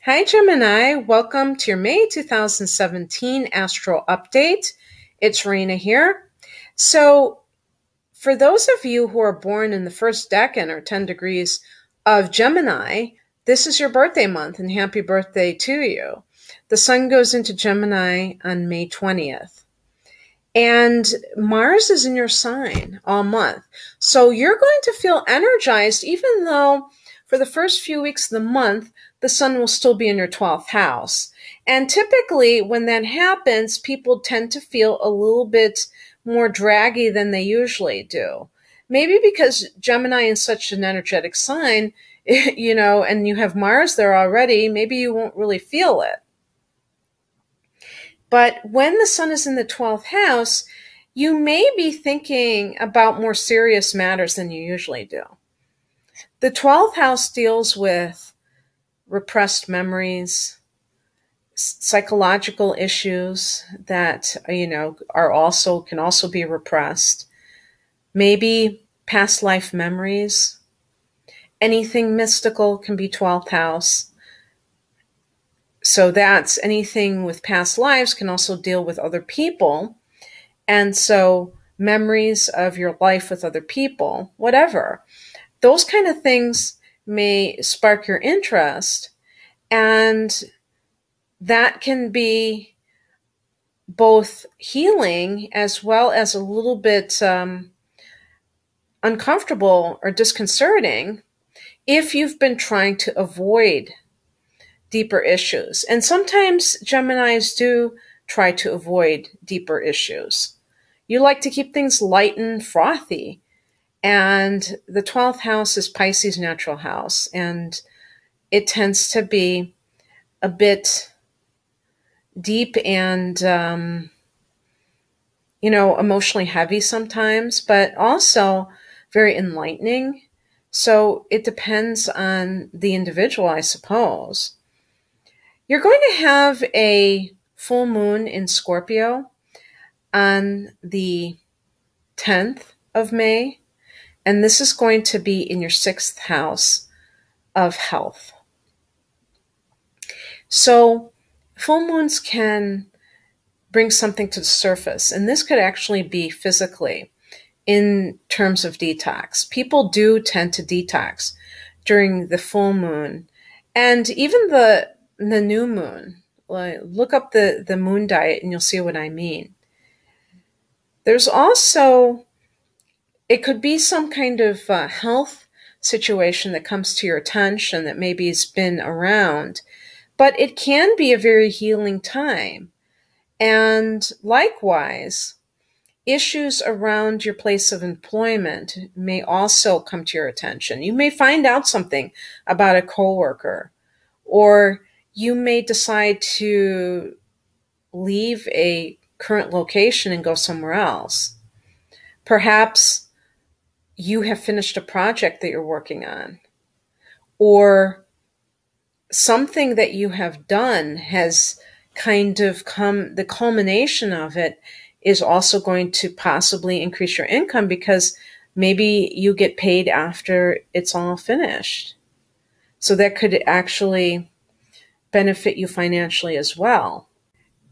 Hi, Gemini. Welcome to your May 2017 Astro Update. It's Rena here. So, for those of you who are born in the first decan or 10 degrees of Gemini, this is your birthday month, and happy birthday to you. The sun goes into Gemini on May 20th. And Mars is in your sign all month. So you're going to feel energized, even though for the first few weeks of the month, the sun will still be in your 12th house. And typically when that happens, people tend to feel a little bit more draggy than they usually do. Maybe because Gemini is such an energetic sign, and you have Mars there already, maybe you won't really feel it. But when the sun is in the 12th house, you may be thinking about more serious matters than you usually do. The 12th house deals with repressed memories, psychological issues that, can also be repressed. Maybe past life memories. Anything mystical can be 12th house. So that's anything with past lives can also deal with other people. And so memories of your life with other people, whatever. Those kind of things may spark your interest. And that can be both healing as well as a little bit uncomfortable or disconcerting if you've been trying to avoid deeper issues. And sometimes Geminis do try to avoid deeper issues. You like to keep things light and frothy. And the 12th house is Pisces' natural house. And it tends to be a bit deep and, emotionally heavy sometimes, but also very enlightening. So it depends on the individual, I suppose. You're going to have a full moon in Scorpio on the 10th of May, and this is going to be in your 6th house of health. So full moons can bring something to the surface, and this could actually be physically in terms of detox. People do tend to detox during the full moon, and even the new moon. Look up the moon diet and you'll see what I mean. There's also, it could be some kind of health situation that comes to your attention that maybe has been around, but it can be a very healing time. And likewise, issues around your place of employment may also come to your attention. You may find out something about a coworker, or you may decide to leave a current location and go somewhere else. Perhaps you have finished a project that you're working on, or something that you have done has kind of come, the culmination of it is also going to possibly increase your income because maybe you get paid after it's all finished. So that could actually benefit you financially as well.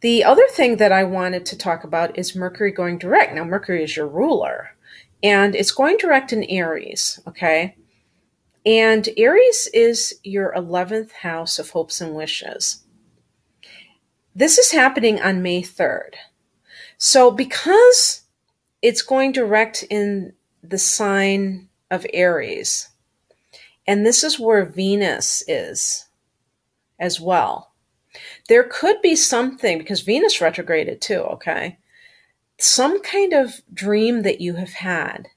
The other thing that I wanted to talk about is Mercury going direct. Now, Mercury is your ruler, and it's going direct in Aries, okay? And Aries is your 11th house of hopes and wishes. This is happening on May 3rd. So because it's going direct in the sign of Aries, and this is where Venus is as well, there could be something, because Venus retrograded too, okay? Some kind of dream that you have had.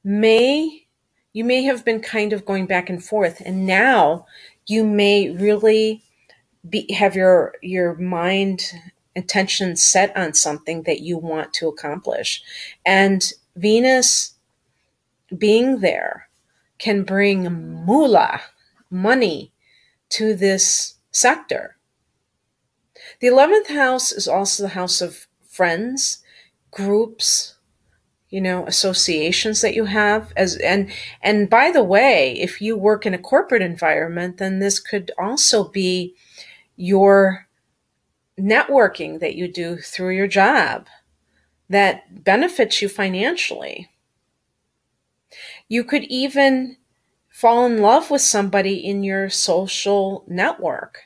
You may have been kind of going back and forth, and now you may really have your mind attention set on something that you want to accomplish. And Venus being there can bring moolah, money, to this sector. The 11th house is also the house of friends, groups, associations that you have. And by the way, if you work in a corporate environment, then this could also be your networking that you do through your job that benefits you financially. You could even fall in love with somebody in your social network.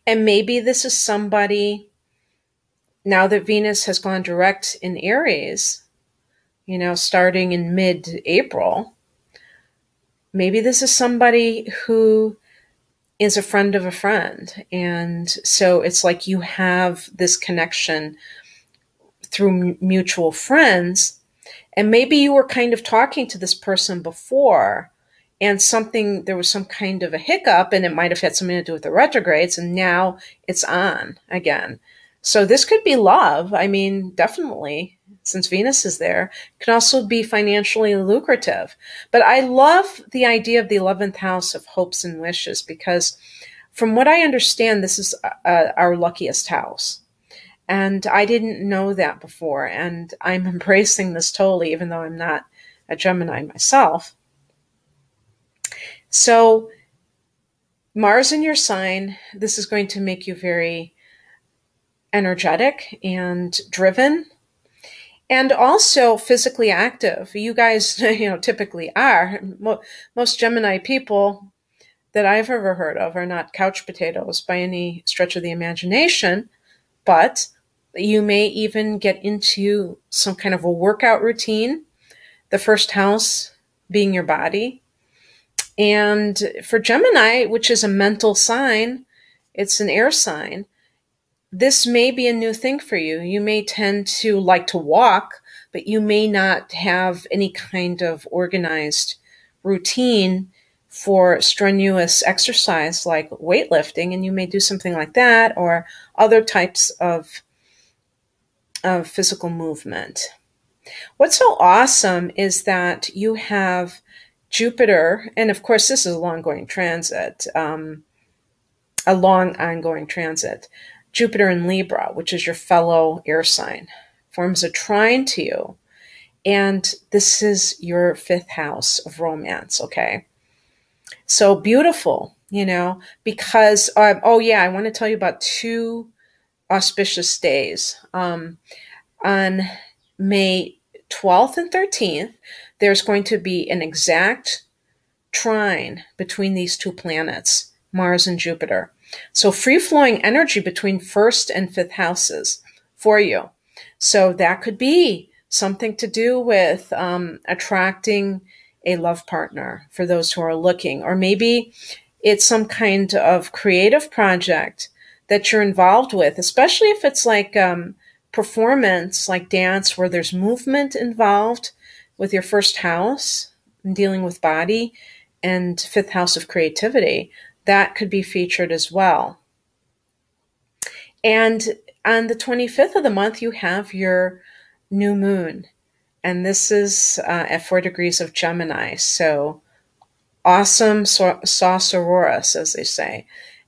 And maybe this is somebody, now that Venus has gone direct in Aries, starting in mid-April, maybe this is somebody who is a friend of a friend. And so it's like you have this connection through mutual friends. And maybe you were kind of talking to this person before, and there was some kind of a hiccup, and it might have had something to do with the retrogrades, and now it's on again. So this could be love. I mean, definitely, since Venus is there. It can also be financially lucrative. But I love the idea of the 11th house of hopes and wishes, because from what I understand, this is our luckiest house. And I didn't know that before. And I'm embracing this totally, even though I'm not a Gemini myself. So Mars in your sign, this is going to make you very energetic and driven, and also physically active. You guys, typically are. Most Gemini people that I've ever heard of are not couch potatoes by any stretch of the imagination, but you may even get into some kind of a workout routine, the first house being your body. And for Gemini, which is a mental sign, it's an air sign, this may be a new thing for you. You may tend to like to walk, but you may not have any kind of organized routine for strenuous exercise like weightlifting, and you may do something like that or other types of physical movement. What's so awesome is that you have Jupiter, and of course this is a long-ongoing transit, Jupiter in Libra, which is your fellow air sign, forms a trine to you. And this is your 5th house of romance, okay? So beautiful, because, oh yeah, I want to tell you about 2 auspicious days. On May 12th and 13th, there's going to be an exact trine between these 2 planets, Mars and Jupiter. So free-flowing energy between 1st and 5th houses for you. So that could be something to do with attracting a love partner for those who are looking. Or maybe it's some kind of creative project that you're involved with, especially if it's like performance, like dance, where there's movement involved with your 1st house and dealing with body, and 5th house of creativity. That could be featured as well. And on the 25th of the month, you have your new moon. And this is at 4 degrees of Gemini. So awesome sororous, as they say.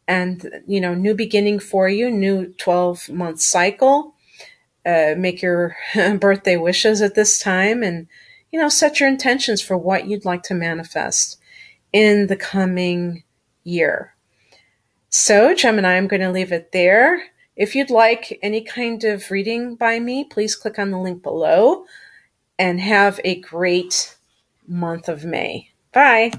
And, new beginning for you, new 12-month cycle. Make your birthday wishes at this time, and, set your intentions for what you'd like to manifest in the coming year. So, Gemini, I'm going to leave it there. If you'd like any kind of reading by me, please click on the link below, and have a great month of May. Bye.